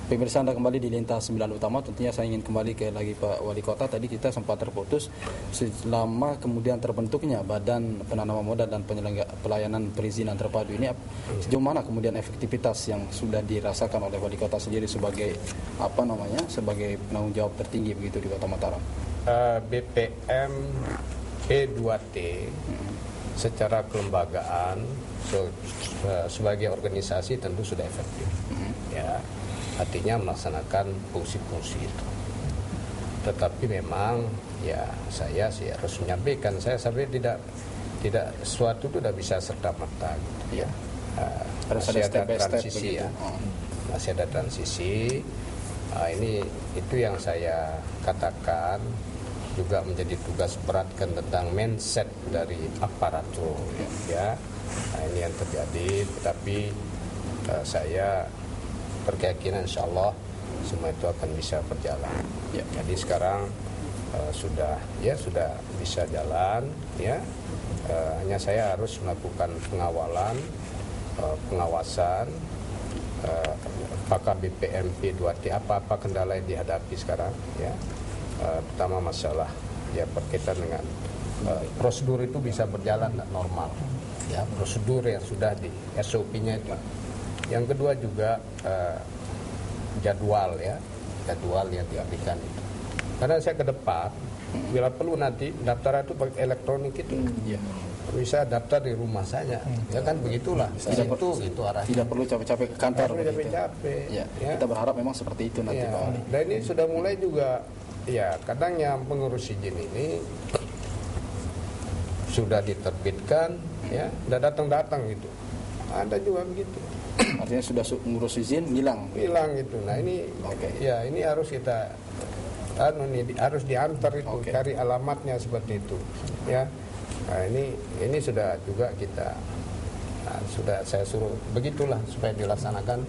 Pemirsa, Anda kembali di Lintas 9 Utama. Tentunya saya ingin kembali ke lagi Pak Wali Kota. Tadi kita sempat terputus selama kemudian terbentuknya Badan Penanaman Modal dan Pelayanan Perizinan Terpadu ini. Sejauh mana kemudian efektivitas yang sudah dirasakan oleh Wali Kota sendiri sebagai sebagai penanggung jawab tertinggi begitu di Kota Mataram? BPM P2T secara kelembagaan sebagai organisasi tentu sudah efektif. Ya. Artinya melaksanakan fungsi-fungsi itu. Tetapi memang ya saya sih harus menyampaikan, saya sampai tidak sesuatu itu tidak bisa serta merta gitu ya. Masih ada transisi ya. Masih ada transisi. Ini itu yang saya katakan juga menjadi tugas berat kan tentang mindset dari aparatur ya. Ini yang terjadi, tetapi saya berkeyakinan insya Allah semua itu akan bisa berjalan. Ya. Jadi sekarang sudah bisa jalan ya. Hanya saya harus melakukan pengawalan, pengawasan. Apakah BPMP 2T apa kendala yang dihadapi sekarang ya. Pertama masalah ya berkaitan dengan prosedur itu bisa berjalan normal ya, prosedur yang sudah di SOP-nya itu. Yang kedua juga jadwal yang diabaikan itu. Karena saya ke depan bila perlu nanti daftar itu pakai elektronik itu. Bisa daftar di rumah saja. Ya kan begitulah. Itu arahnya. Tidak perlu capek-capek ke kantor. Tidak perlu capek-capek. Ya. Kita berharap memang seperti itu nanti Pak Wali. Dan ini sudah mulai juga ya, kadang yang pengurus izin ini sudah diterbitkan ya, udah datang gitu. Ada juga begitu. Artinya sudah ngurus izin hilang gitu. Nah ini ya ini harus kita harus diantar itu, cari alamatnya seperti itu ya. Nah ini sudah juga kita sudah saya suruh begitulah supaya dilaksanakan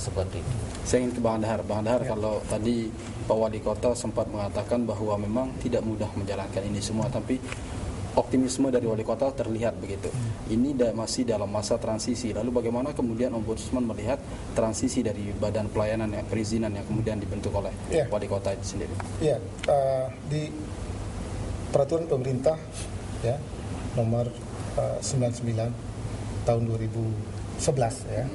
seperti itu. Saya ingin ke Bang Dahar. Kalau tadi Pak Wali Kota sempat mengatakan bahwa memang tidak mudah menjalankan ini semua, tapi optimisme dari Wali Kota terlihat begitu. Ini masih dalam masa transisi. Lalu bagaimana kemudian Ombudsman melihat transisi dari Badan Pelayanan Perizinan yang kemudian dibentuk oleh Wali Kota itu sendiri? Iya, di peraturan pemerintah ya nomor 99 tahun 2011 ya,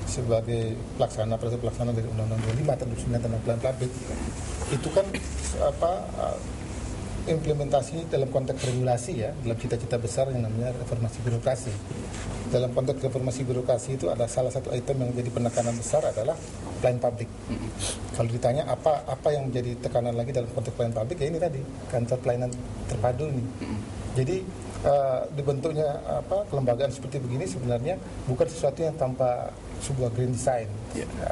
sebagai peraturan pelaksana dari Undang-Undang 25 tahun 2009 tentang pelayanan publik, itu kan implementasi dalam konteks regulasi ya, dalam cita-cita besar yang namanya reformasi birokrasi. Dalam konteks reformasi birokrasi itu ada salah satu item yang menjadi penekanan besar adalah pelayanan publik. Kalau ditanya apa yang menjadi tekanan lagi dalam konteks pelayanan publik, ya ini tadi, kantor pelayanan terpadu ini. Jadi dibentuknya kelembagaan seperti begini sebenarnya bukan sesuatu yang tanpa sebuah grand design,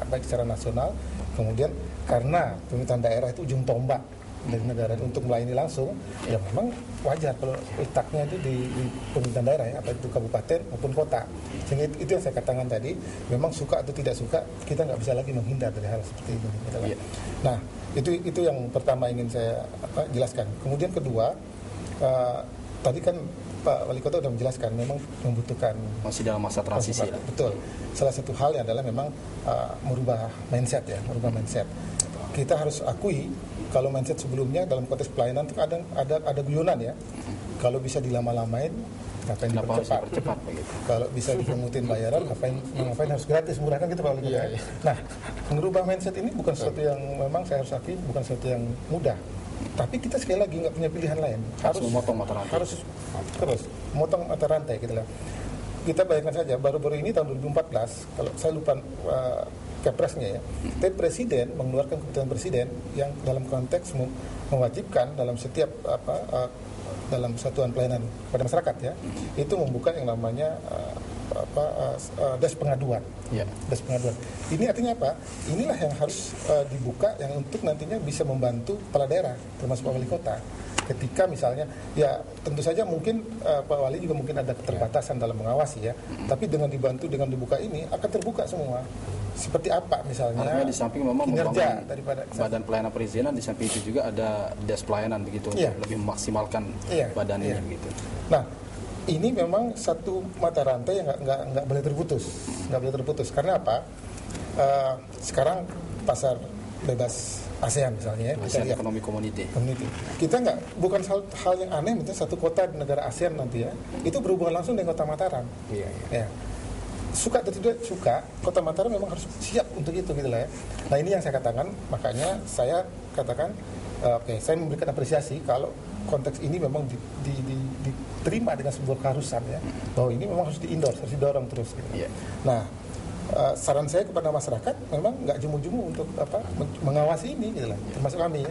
baik secara nasional, kemudian karena pemerintahan daerah itu ujung tombak dari negara untuk melayani langsung, ya memang wajar kalau letaknya itu di pemerintahan daerah ya, apa itu kabupaten maupun kota. Sehingga itu yang saya katakan tadi, memang suka atau tidak suka kita nggak bisa lagi menghindar dari hal seperti ini. Nah itu yang pertama ingin saya jelaskan. Kemudian kedua, tadi kan Pak Wali Kota sudah menjelaskan memang membutuhkan masih dalam masa transisi. Betul. Salah satu hal yang adalah memang merubah mindset. Kita harus akui kalau mindset sebelumnya dalam konteks pelayanan itu ada guyonan ya. Kalau bisa dilama-lamain, ngapain dipercepat begitu. Kalau bisa dipungutin bayaran, ngapain harus gratis, murah kan gitu Pak Wali Kota. Nah, merubah mindset ini bukan sesuatu yang memang saya harus akui bukan sesuatu yang mudah. Tapi kita sekali lagi nggak punya pilihan lain. Harus memotong mata rantai. Harus terus memotong mata rantai gitu lah. Kita bayangkan saja baru-baru ini tahun 2014, kalau saya lupa Kepresnya ya, tapi Presiden mengeluarkan keputusan Presiden yang dalam konteks mewajibkan dalam setiap dalam satuan pelayanan pada masyarakat ya, itu membuka yang namanya des pengaduan. Des pengaduan. Ini artinya apa? Inilah yang harus dibuka yang untuk nantinya bisa membantu kepala daerah termasuk Pak Wali Kota. Ketika misalnya ya tentu saja mungkin Pak Wali juga mungkin ada keterbatasan dalam mengawasi ya, tapi dengan dibantu dengan dibuka ini akan terbuka semua. Seperti apa misalnya? Artinya di samping memang kinerja daripada Badan Pelayanan Perizinan, di samping itu juga ada des pelayanan begitu untuk lebih memaksimalkan badan ini begitu. Nah, ini memang satu mata rantai yang nggak boleh terputus, Karena apa? sekarang pasar bebas ASEAN misalnya ya, kita ASEAN lihat Economic Community. kita bukan hal yang aneh, misalnya satu kota di negara ASEAN nanti ya, itu berhubungan langsung dengan Kota Mataram. Ya. Suka atau tidak suka, Kota Mataram memang harus siap untuk itu gitu lah ya. Nah ini yang saya katakan, makanya saya katakan saya memberikan apresiasi kalau konteks ini memang diterima dengan sebuah keharusan ya, bahwa ini memang harus di-endorse, harus didorong terus gitu. Nah saran saya kepada masyarakat memang nggak jemu-jemu untuk mengawasi ini gitu lah, termasuk kami ya,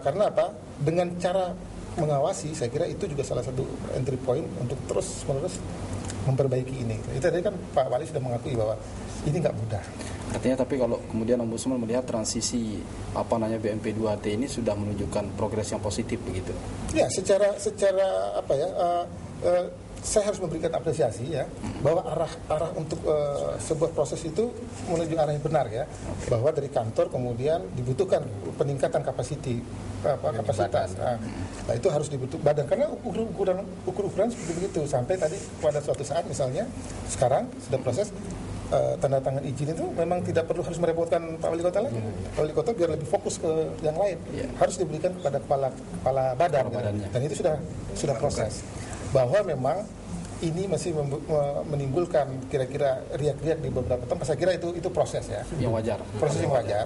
karena dengan cara mengawasi saya kira itu juga salah satu entry point untuk terus menerus memperbaiki ini. Itu tadi kan Pak Wali sudah mengakui bahwa ini nggak mudah. Artinya tapi kalau kemudian Ombudsman melihat transisi BMP 2T ini sudah menunjukkan progres yang positif begitu. Ya, secara saya harus memberikan apresiasi ya, bahwa arah untuk sebuah proses itu menuju arah yang benar ya, bahwa dari kantor kemudian dibutuhkan peningkatan kapasitas. Nah, itu harus dibentuk badan karena ukuran seperti begitu sampai tadi pada suatu saat misalnya sekarang sudah proses tanda tangan izin itu memang tidak perlu harus merepotkan Pak Wali Kota lagi. Pak Wali Kota biar lebih fokus ke yang lain harus diberikan kepada kepala badan dan itu sudah proses. Bahwa memang ini masih menimbulkan kira-kira riak-riak di beberapa tempat. Saya kira itu proses ya. Yang wajar. Proses yang wajar.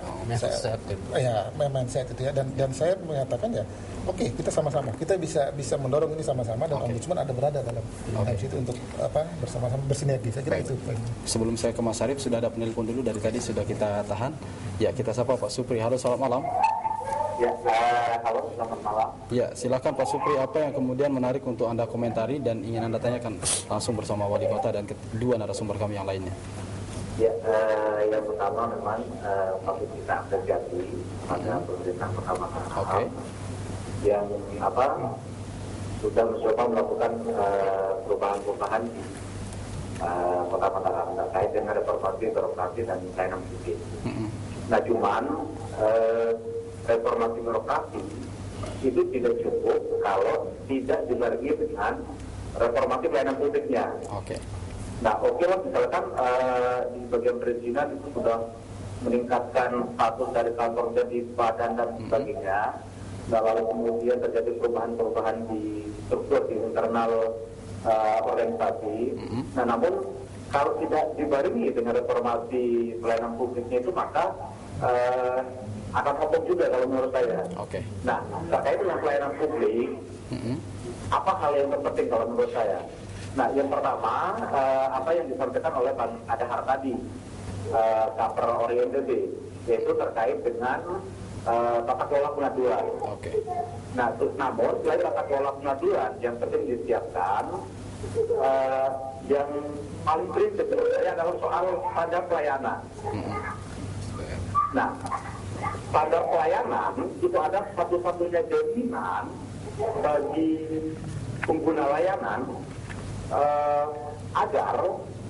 Mindset itu ya. Dan saya mengatakan ya, oke, kita sama-sama. Kita bisa mendorong ini sama-sama dan Ombudsman ada berada dalam situ untuk bersama-sama bersinergi. Saya kira itu. Sebelum saya ke Mas Syarif, sudah ada penelpon dulu dari tadi sudah kita tahan. Ya, kita sapa Pak Supri. Halo, selamat malam. Ya, halo, selamat malam. Ya, silakan Pak Supri, apa yang kemudian menarik untuk Anda komentari dan ingin Anda tanyakan langsung bersama Wali Kota dan kedua narasumber kami yang lainnya. Ya, yang pertama memang patut kita apresiasi pada pemerintah Kota Mataram yang sudah mencoba melakukan perubahan-perubahan di Kota Mataram terkait dengan reformasi birokrasi dan pelayanan publik. Nah, cuman reformasi birokrasi itu tidak cukup kalau tidak dibarengi dengan reformasi pelayanan publiknya. Nah, lah, misalkan di bagian perizinan itu sudah meningkatkan status dari kantor jadi badan dan sebagainya. Nah, lalu kemudian terjadi perubahan-perubahan di struktur di internal organisasi. Nah, namun kalau tidak dibarengi dengan reformasi pelayanan publiknya itu maka akan kopong juga kalau menurut saya. Nah, terkait dengan pelayanan publik, apa hal yang terpenting kalau menurut saya? Nah, yang pertama, apa yang disampaikan oleh Pak Adhar tadi, cover oriented, yaitu terkait dengan tata kelola pengadilan. Nah, namun selain tata kelola pengadilan, yang penting disiapkan, yang paling prinsip menurut saya adalah soal standar pelayanan. Nah, standar pelayanan itu ada satu-satunya jaminan bagi pengguna layanan agar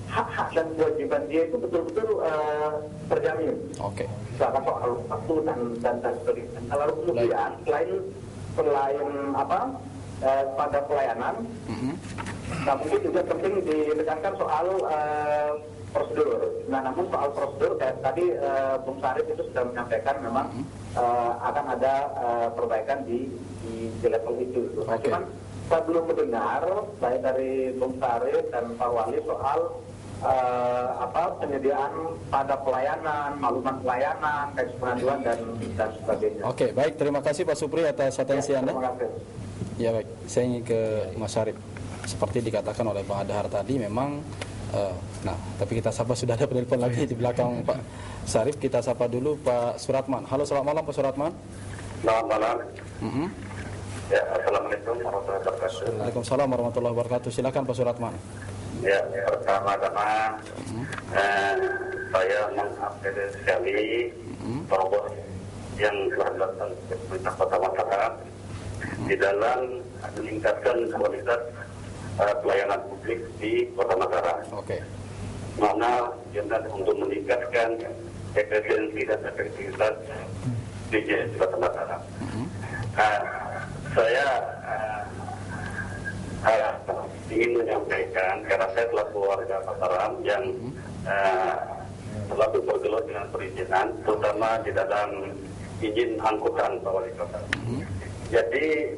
hak-hak dan kewajiban dia itu betul-betul terjamin. Misalkan soal waktu dan sebagainya. Lalu kemudian selain standar pelayanan, nah mungkin juga penting ditekankan soal prosedur. Nah, namun soal prosedur kayak tadi Bung Syarif itu sudah menyampaikan memang akan ada perbaikan di level itu. Nah, cuman saya belum mendengar baik dari Bung Syarif dan Pak Wali soal penyediaan pada pelayanan, maklumat pelayanan, teks pengaduan dan sebagainya. Baik, terima kasih Pak Supri atas atensi Anda. Terima kasih. Ya baik, saya ingin ke Mas Syarif. Seperti dikatakan oleh Pak Adhar tadi memang tapi kita sapa, sudah ada penelpon lagi di belakang Pak Syarif. Kita sapa dulu Pak Suratman. Halo, selamat malam Pak Suratman. Selamat malam. Ya, assalamualaikum warahmatullahi wabarakatuh. Waalaikumsalam warahmatullahi wabarakatuh. Silakan Pak Suratman. Ya, pertama-tama saya mengapresiasi sekali terobosan yang telah dilakukan pemerintah Kota Mataram di dalam meningkatkan kualitas pelayanan publik di Kota Mataram. Mana dengan untuk meningkatkan efisiensi dan efektivitas di Kota Mataram. Saya ingin menyampaikan karena saya telah keluarga Mataram yang selalu pelayanan perizinan, terutama di dalam izin angkutan Pak Wali Kota. Jadi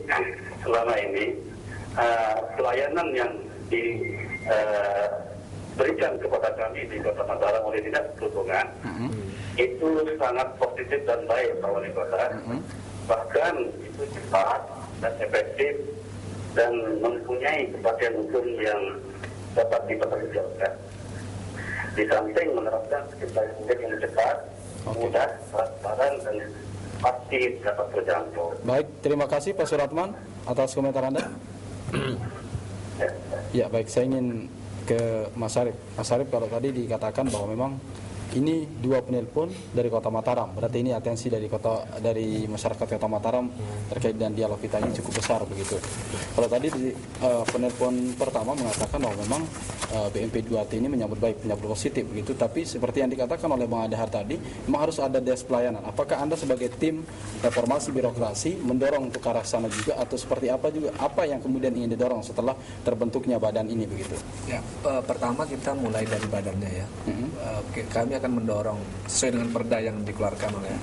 selama ini pelayanan yang diberikan kepada kami di Kota Mataram oleh Dinas Perhubungan itu sangat positif dan baik Pak Wali Kota. Bahkan itu cepat dan efektif dan mempunyai kepastian hukum yang dapat dipertanggungjawabkan. Di samping menerapkan sistem yang cepat, mudah, transparan dan pasti dapat terjangkau. Baik, terima kasih Pak Suratman atas komentar Anda. Ya, baik, saya ingin ke Mas Arif. Mas Arif, kalau tadi dikatakan bahwa memang ini 2 penelpon dari Kota Mataram, berarti ini atensi dari masyarakat Kota Mataram terkait dengan dialog kita ini cukup besar begitu. Kalau tadi penelpon pertama mengatakan bahwa memang BMP 2T ini menyambut baik, menyambut positif begitu, tapi seperti yang dikatakan oleh Bang Adhar tadi, memang harus ada desk pelayanan. Apakah Anda sebagai tim reformasi birokrasi mendorong untuk ke arah sana juga, atau seperti apa juga, apa yang kemudian ingin didorong setelah terbentuknya badan ini begitu? Ya, pertama kita mulai dari badannya ya. Kami akan mendorong sesuai dengan perda yang dikeluarkan oleh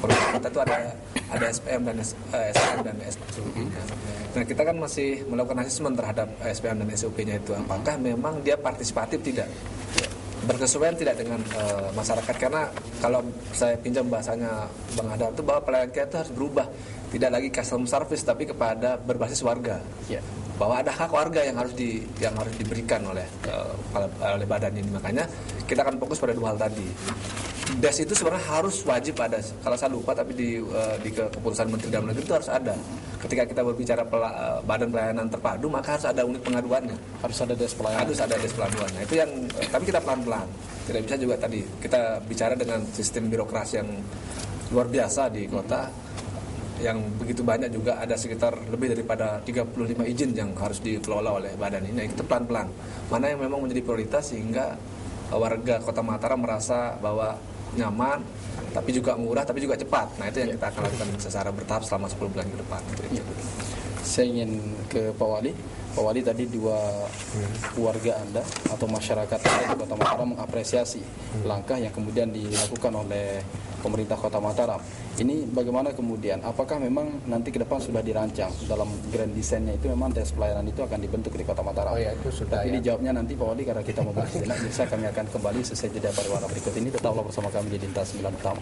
pemerintah kita, itu ada SPM dan SPM dan SOP-nya. Nah, kita kan masih melakukan asesmen terhadap SPM dan SOP-nya itu, apakah memang dia partisipatif tidak, berkesesuaian tidak dengan masyarakat. Karena kalau saya pinjam bahasanya Bang Adhar itu, bahwa pelayanan kita itu harus berubah, tidak lagi customer service tapi kepada berbasis warga. Bahwa ada hak warga yang harus diberikan oleh badan ini. Makanya kita akan fokus pada 2 hal tadi. DES itu sebenarnya harus wajib ada. Kalau saya lupa, tapi di keputusan Menteri Dalam Negeri itu harus ada. Ketika kita berbicara badan pelayanan terpadu, maka harus ada unit pengaduannya. Harus ada DES pelayanan. Harus ada DES pelayanan. Itu yang, tapi kita pelan-pelan. Tidak bisa juga tadi kita bicara dengan sistem birokrasi yang luar biasa di kota, yang begitu banyak, juga ada sekitar lebih daripada 35 izin yang harus dikelola oleh badan ini. Itu pelan-pelan. Mana yang memang menjadi prioritas sehingga warga Kota Mataram merasa bahwa nyaman, tapi juga murah, tapi juga cepat. Nah, itu yang kita akan lakukan secara bertahap selama 10 bulan ke depan. Saya ingin ke Pak Wali. Pak Wali, tadi 2 warga Anda atau masyarakat di Kota Mataram mengapresiasi langkah yang kemudian dilakukan oleh pemerintah Kota Mataram. Ini bagaimana kemudian? Apakah memang nanti ke depan sudah dirancang dalam grand desainnya itu memang desk pelayanan itu akan dibentuk di Kota Mataram? Oh ya, itu sudah. Tapi dijawabnya nanti Pak Wali, karena kita membahas jenak. Kami akan kembali sesaji dari pariwara berikut ini. Tetaplah bersama kami di Dintas 9 Utama.